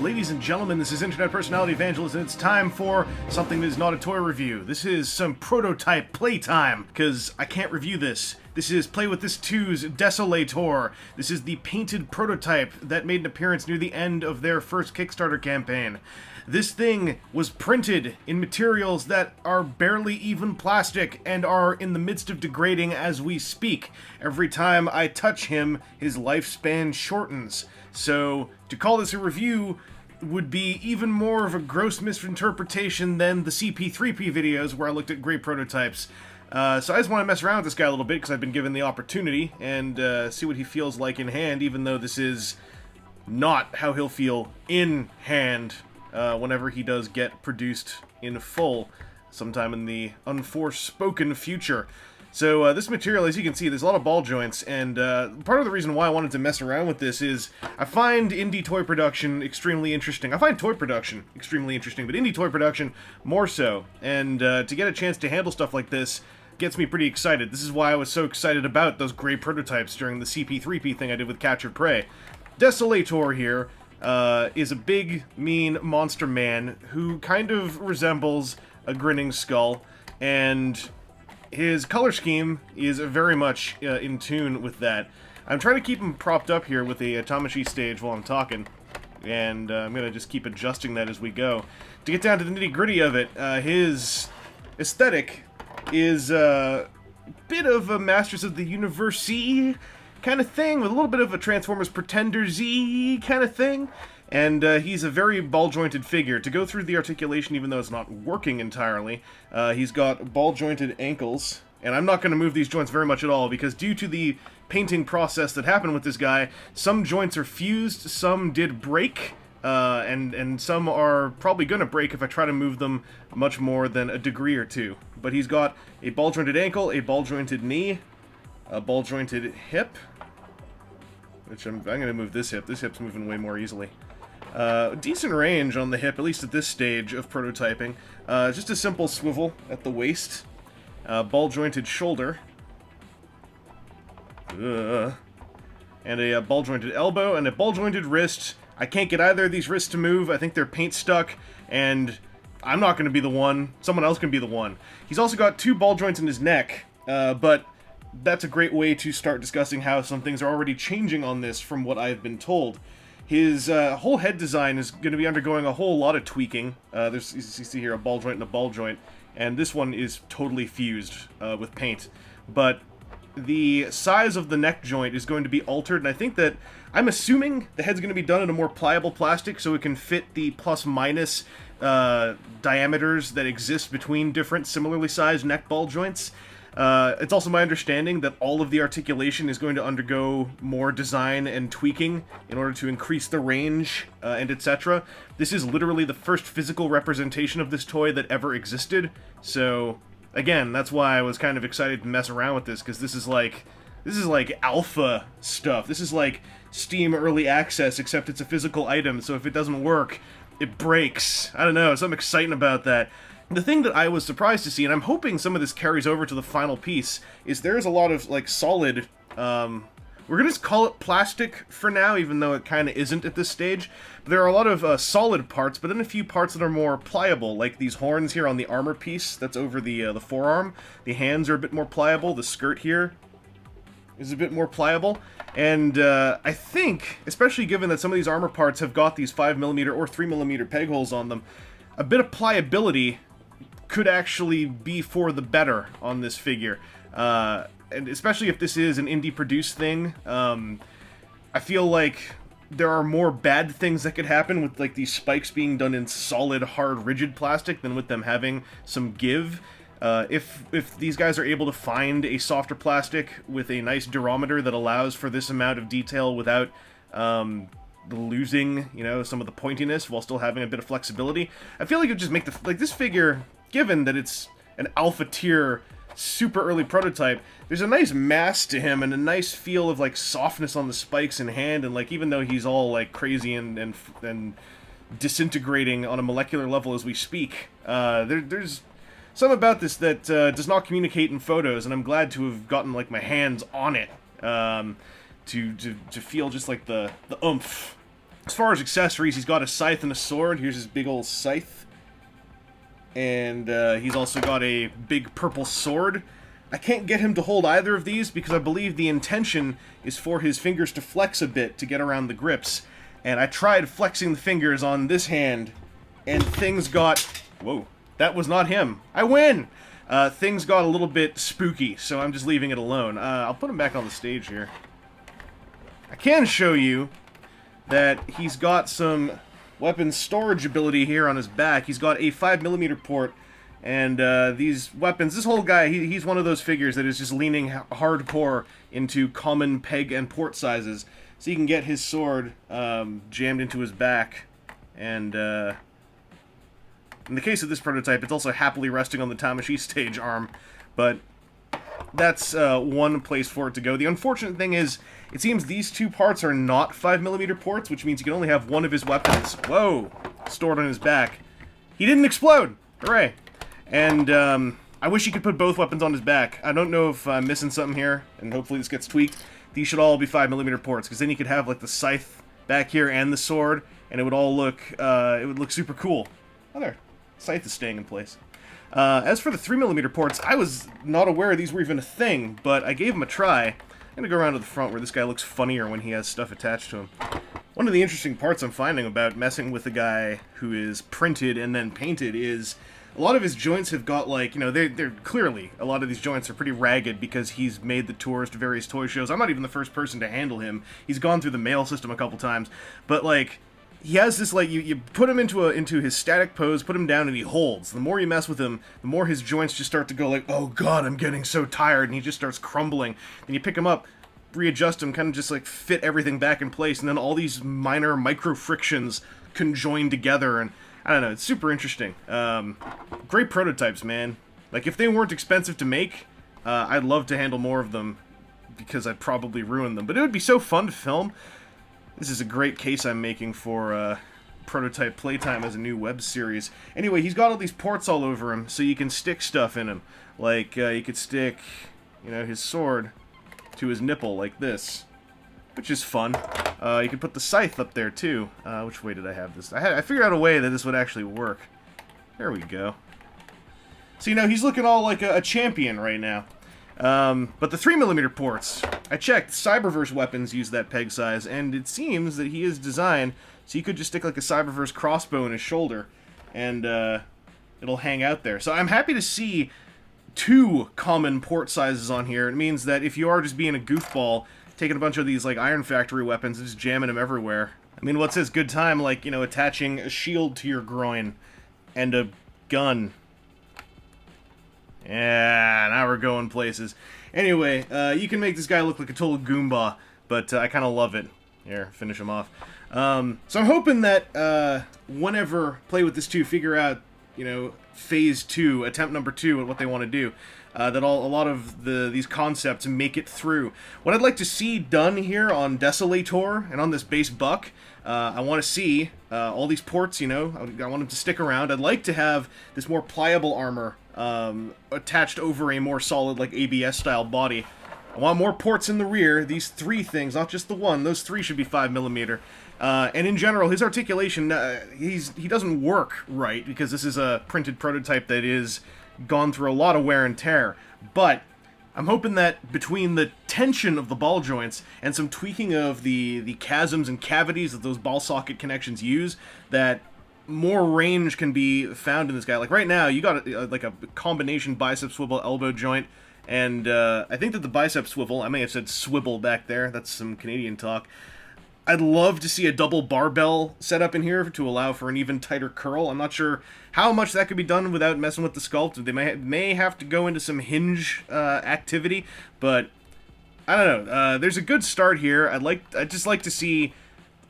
Ladies and gentlemen, this is Internet Personality Vangelus, and it's time for something that is not a toy review. This is some prototype Playtime, because I can't review this. This is Play With This 2's Desolataur. This is the painted prototype that made an appearance near the end of their first Kickstarter campaign. This thing was printed in materials that are barely even plastic and are in the midst of degrading as we speak. Every time I touch him, his lifespan shortens. So, to call this a review would be even more of a gross misinterpretation than the CP3P videos where I looked at great prototypes. So I just want to mess around with this guy a little bit because I've been given the opportunity and see what he feels like in hand, even though this is not how he'll feel in hand whenever he does get produced in full sometime in the unforespoken future. So this material, as you can see, there's a lot of ball joints, and part of the reason why I wanted to mess around with this is I find indie toy production extremely interesting. I find toy production extremely interesting, but indie toy production more so. And to get a chance to handle stuff like this gets me pretty excited. This is why I was so excited about those gray prototypes during the CP3P thing I did with Captured Prey. Desolataur here is a big, mean monster man who kind of resembles a grinning skull, and his color scheme is very much in tune with that. I'm trying to keep him propped up here with a Tamashi stage while I'm talking, and I'm going to just keep adjusting that as we go. To get down to the nitty-gritty of it, his aesthetic is a bit of a Masters of the Universe-y kind of thing, with a little bit of a Transformers Pretenders-y kind of thing. And he's a very ball-jointed figure. To go through the articulation, even though it's not working entirely, he's got ball-jointed ankles. And I'm not going to move these joints very much at all, because due to the painting process that happened with this guy, some joints are fused, some did break, and some are probably going to break if I try to move them much more than a degree or two. But he's got a ball-jointed ankle, a ball-jointed knee, a ball-jointed hip, which I'm going to move this hip. This hip's moving way more easily. Decent range on the hip, at least at this stage of prototyping. Just a simple swivel at the waist. Ball-jointed shoulder. And a ball-jointed elbow, and a ball-jointed wrist. I can't get either of these wrists to move. I think they're paint stuck, and I'm not going to be the one. Someone else can be the one. He's also got two ball joints in his neck, but that's a great way to start discussing how some things are already changing on this from what I've been told. His whole head design is going to be undergoing a whole lot of tweaking. You see here a ball joint and a ball joint, and this one is totally fused with paint. But the size of the neck joint is going to be altered, and I think that, I'm assuming the head's going to be done in a more pliable plastic so it can fit the plus-minus diameters that exist between different similarly sized neck ball joints. It's also my understanding that all of the articulation is going to undergo more design and tweaking in order to increase the range and etc. This is literally the first physical representation of this toy that ever existed, so again, that's why I was kind of excited to mess around with this, because this is like alpha stuff. This is like Steam Early Access, except it's a physical item, so if it doesn't work, it breaks. I don't know, something exciting about that. The thing that I was surprised to see, and I'm hoping some of this carries over to the final piece, is there's a lot of, like, solid, we're gonna just call it plastic for now, even though it kind of isn't at this stage. But there are a lot of solid parts, but then a few parts that are more pliable, like these horns here on the armor piece that's over the forearm. The hands are a bit more pliable, the skirt here is a bit more pliable, and I think, especially given that some of these armor parts have got these 5mm or 3mm peg holes on them, a bit of pliability could actually be for the better on this figure. And especially if this is an indie-produced thing, I feel like there are more bad things that could happen with, like, these spikes being done in solid, hard, rigid plastic than with them having some give. If these guys are able to find a softer plastic with a nice durometer that allows for this amount of detail without losing, you know, some of the pointiness while still having a bit of flexibility, I feel like it would just make this figure, given that it's an alpha tier super early prototype, there's a nice mass to him and a nice feel of, like, softness on the spikes in hand, and, like, even though he's all, like, crazy and disintegrating on a molecular level as we speak, there's some about this that does not communicate in photos, and I'm glad to have gotten, like, my hands on it to feel just, like, the oomph As far as accessories, he's got a scythe and a sword. Here's his big old scythe. And he's also got a big purple sword. I can't get him to hold either of these because I believe the intention is for his fingers to flex a bit to get around the grips. And I tried flexing the fingers on this hand, and things got... Whoa, that was not him. I win! Things got a little bit spooky, so I'm just leaving it alone. I'll put him back on the stage here. I can show you that he's got some weapon storage ability here on his back. He's got a 5mm port, and these weapons, this whole guy, he's one of those figures that is just leaning hardcore into common peg and port sizes. So you can get his sword jammed into his back, and in the case of this prototype, it's also happily resting on the Tamashii stage arm, but that's one place for it to go. The unfortunate thing is, it seems these two parts are not 5mm ports, which means you can only have one of his weapons, whoa, stored on his back. He didn't explode! Hooray! And I wish he could put both weapons on his back. I don't know if I'm missing something here, and hopefully this gets tweaked. These should all be 5mm ports, because then you could have like the scythe back here and the sword, and it would all look, it would look super cool. Oh, there. Scythe is staying in place. As for the 3mm ports, I was not aware these were even a thing, but I gave them a try. I'm gonna go around to the front where this guy looks funnier when he has stuff attached to him. One of the interesting parts I'm finding about messing with a guy who is printed and then painted is a lot of his joints have got, like, you know, they're clearly, a lot of these joints are pretty ragged because he's made the tours to various toy shows. I'm not even the first person to handle him. He's gone through the mail system a couple times, but, like, he has this, like, you put him into his static pose, put him down, and he holds. The more you mess with him, the more his joints just start to go like, oh god, I'm getting so tired, and he just starts crumbling. Then you pick him up, readjust him, kind of just, like, fit everything back in place, and then all these minor micro-frictions conjoin together, and I don't know, it's super interesting. Great prototypes, man. Like, if they weren't expensive to make, I'd love to handle more of them, because I'd probably ruin them. But it would be so fun to film. This is a great case I'm making for Prototype Playtime as a new web series. Anyway, he's got all these ports all over him, so you can stick stuff in him. Like, you could stick, you know, his sword to his nipple, like this. Which is fun. You could put the scythe up there, too. Which way did I have this? I figured out a way that this would actually work. There we go. So, you know, he's looking all like a champion right now. But the 3mm ports, I checked, Cyberverse weapons use that peg size, and it seems that he is designed so you could just stick like a Cyberverse crossbow in his shoulder, and it'll hang out there. So I'm happy to see two common port sizes on here. It means that if you are just being a goofball, taking a bunch of these like Iron Factory weapons and just jamming them everywhere. I mean, what's this good time like, you know, attaching a shield to your groin and a gun? Yeah, now we're going places. Anyway, you can make this guy look like a total Goomba, but I kind of love it. Here, finish him off. So I'm hoping that whenever Play With This 2 figure out, you know, phase 2, attempt number 2 at what they want to do, that a lot of these concepts make it through. What I'd like to see done here on Desolator and on this base buck, I want to see all these ports, you know, I want them to stick around. I'd like to have this more pliable armor attached over a more solid, like, ABS-style body. I want more ports in the rear. These three things, not just the one, those three should be 5mm. And in general, his articulation, he doesn't work right, because this is a printed prototype that is gone through a lot of wear and tear. But I'm hoping that between the tension of the ball joints and some tweaking of the chasms and cavities that those ball socket connections use, that more range can be found in this guy. Like right now, you got like a combination bicep swivel elbow joint, and I think that the bicep swivel, I may have said swivel back there, that's some Canadian talk. I'd love to see a double barbell setup in here to allow for an even tighter curl. I'm not sure how much that could be done without messing with the sculpt. They may have to go into some hinge activity, but I don't know. There's a good start here. I'd just like to see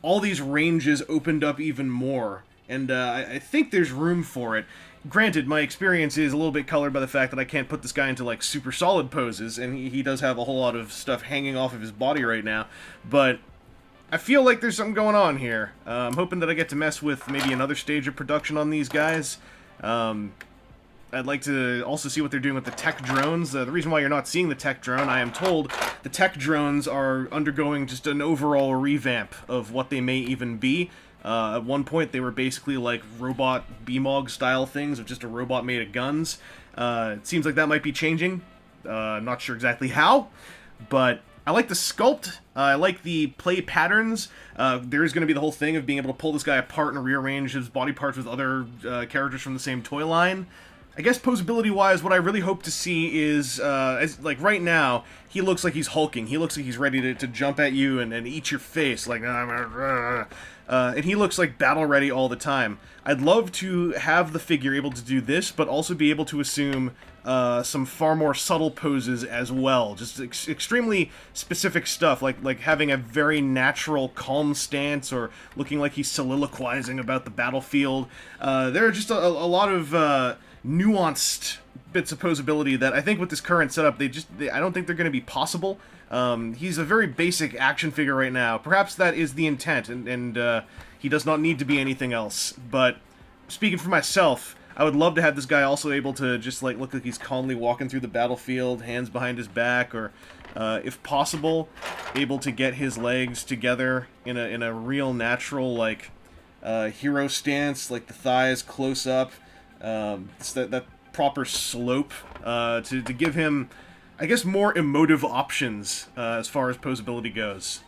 all these ranges opened up even more, and I think there's room for it. Granted, my experience is a little bit colored by the fact that I can't put this guy into, like, super solid poses, and he does have a whole lot of stuff hanging off of his body right now, but I feel like there's something going on here. I'm hoping that I get to mess with maybe another stage of production on these guys. I'd like to also see what they're doing with the tech drones. The reason why you're not seeing the tech drone, I am told, the tech drones are undergoing just an overall revamp of what they may even be. At one point, they were basically like robot BMOG style things of just a robot made of guns. It seems like that might be changing. Not sure exactly how, but I like the sculpt. I like the play patterns. There is going to be the whole thing of being able to pull this guy apart and rearrange his body parts with other characters from the same toy line. I guess posability-wise, what I really hope to see is, like right now, he looks like he's hulking. He looks like he's ready to jump at you and eat your face, like, and he looks like battle-ready all the time. I'd love to have the figure able to do this, but also be able to assume some far more subtle poses as well. Just extremely specific stuff, like having a very natural, calm stance, or looking like he's soliloquizing about the battlefield. There are just a lot of nuanced bits of posability that I think with this current setup, I don't think they're going to be possible. He's a very basic action figure right now. Perhaps that is the intent, and he does not need to be anything else. But speaking for myself, I would love to have this guy also able to just like look like he's calmly walking through the battlefield, hands behind his back, or if possible, able to get his legs together in a real natural like hero stance, like the thighs close up. That proper slope to give him, I guess, more emotive options as far as posability goes.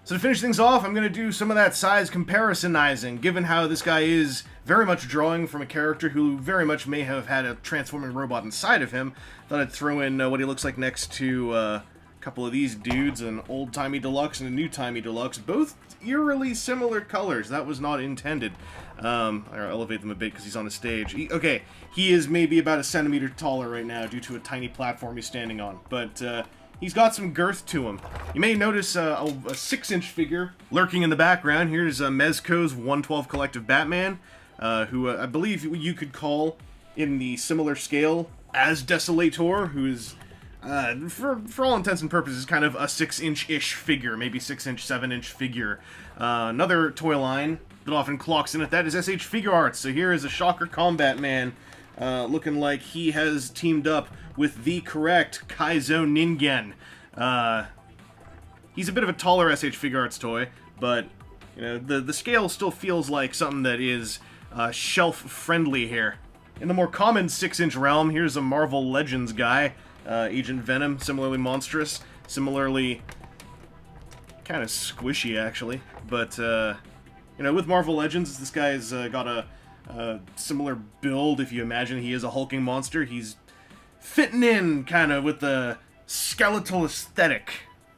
So to finish things off, I'm going to do some of that size comparisonizing, given how this guy is very much drawing from a character who very much may have had a transforming robot inside of him. Thought I'd throw in what he looks like next to a couple of these dudes, an old-timey deluxe and a new-timey deluxe, both eerily similar colors. That was not intended. I'll elevate them a bit because he's on a stage. Okay, he is maybe about a centimeter taller right now due to a tiny platform he's standing on, but he's got some girth to him. You may notice a 6-inch figure lurking in the background. Here's Mezco's 112 Collective Batman, who I believe you could call in the similar scale as Desolator, who is, for all intents and purposes, kind of a 6-inch-ish figure, maybe 6-inch, 7-inch figure. Another toy line that often clocks in at that is SH Figure Arts. So here is a Shocker Combat Man, looking like he has teamed up with the correct Kaizo Ningen. He's a bit of a taller SH Figure Arts toy, but you know the scale still feels like something that is shelf-friendly here. In the more common 6-inch realm, here's a Marvel Legends guy, Agent Venom, similarly monstrous, similarly kind of squishy actually, but you know, with Marvel Legends, this guy's got a similar build. If you imagine he is a hulking monster, he's fitting in kind of with the skeletal aesthetic.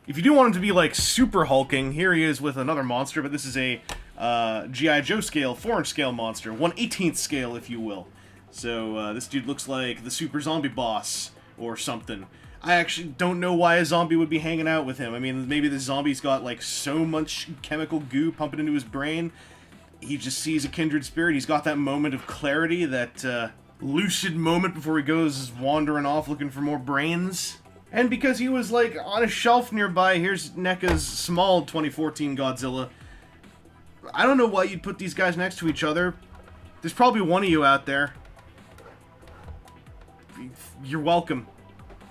If you do want him to be like super hulking, here he is with another monster, but this is a G.I. Joe scale, 4-inch scale monster, 1/18th scale, if you will. So this dude looks like the super zombie boss or something. I actually don't know why a zombie would be hanging out with him. I mean, maybe the zombie's got like so much chemical goo pumping into his brain, he just sees a kindred spirit. He's got that moment of clarity, that lucid moment before he goes wandering off looking for more brains. And because he was like on a shelf nearby, here's NECA's small 2014 Godzilla. I don't know why you'd put these guys next to each other. There's probably one of you out there. You're welcome.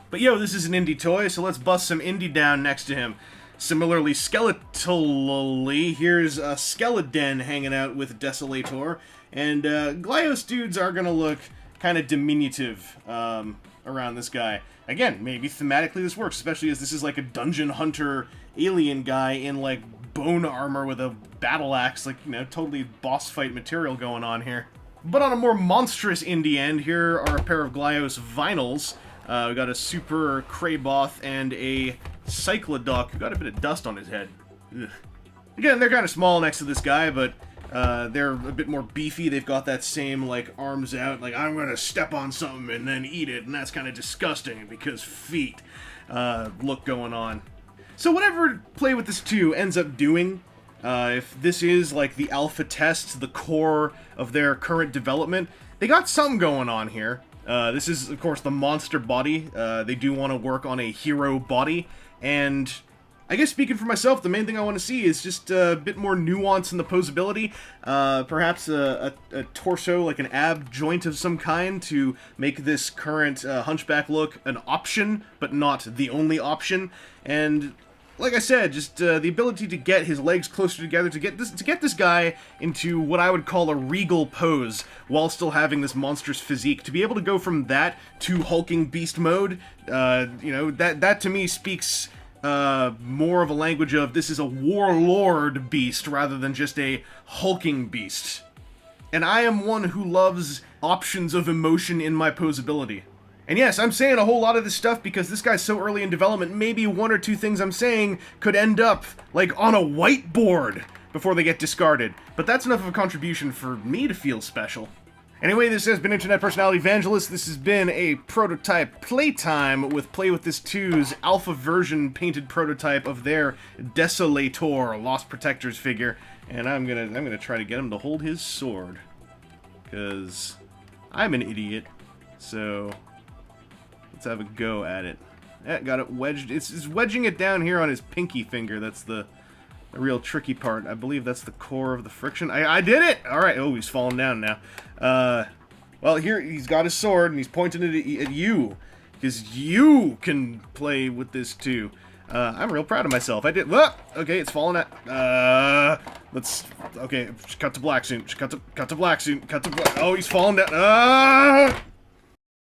But yo, this is an indie toy, so let's bust some indie down next to him. Similarly, skeletally, here's a Skeleton hanging out with Desolator, and Glyos dudes are gonna look kind of diminutive around this guy. Again, maybe thematically this works, especially as this is like a dungeon hunter alien guy in like bone armor with a battle axe, like, you know, totally boss fight material going on here. But on a more monstrous indie end, here are a pair of Glyos vinyls. We got a Super Krayboth and a Cyclodoc who got a bit of dust on his head. Ugh. Again, they're kind of small next to this guy, but they're a bit more beefy. They've got that same, like, arms out, like, I'm gonna step on something and then eat it, and that's kind of disgusting because feet look going on. So whatever Play With This 2 ends up doing, if this is, like, the alpha test, the core of their current development, they got something going on here. This is, of course, the monster body. They do want to work on a hero body, and I guess speaking for myself, the main thing I want to see is just a bit more nuance in the posability. Perhaps a torso, like an ab joint of some kind, to make this current hunchback look an option, but not the only option. And like I said, just the ability to get his legs closer together, to get this guy into what I would call a regal pose, while still having this monstrous physique. To be able to go from that to hulking beast mode, you know, that to me speaks more of a language of this is a warlord beast rather than just a hulking beast. And I am one who loves options of emotion in my posability. And yes, I'm saying a whole lot of this stuff because this guy's so early in development, maybe one or two things I'm saying could end up, like, on a whiteboard before they get discarded. But that's enough of a contribution for me to feel special. Anyway, this has been Internet Personality Vangelus. This has been a prototype playtime with Play With This 2's alpha version painted prototype of their Desolator Lost Protectors figure. And I'm gonna try to get him to hold his sword. 'Cause I'm an idiot. So let's have a go at it. Got it wedged. It's wedging it down here on his pinky finger. That's the real tricky part. I believe that's the core of the friction. I did it! Alright, oh, he's falling down now. Well, here, he's got his sword, and he's pointing it at you. Because you can play with this, too. I'm real proud of myself. I did... Whoa! Okay, it's falling out. Let's... Okay, cut to black soon. Cut to black soon. Cut to black... Oh, he's falling down.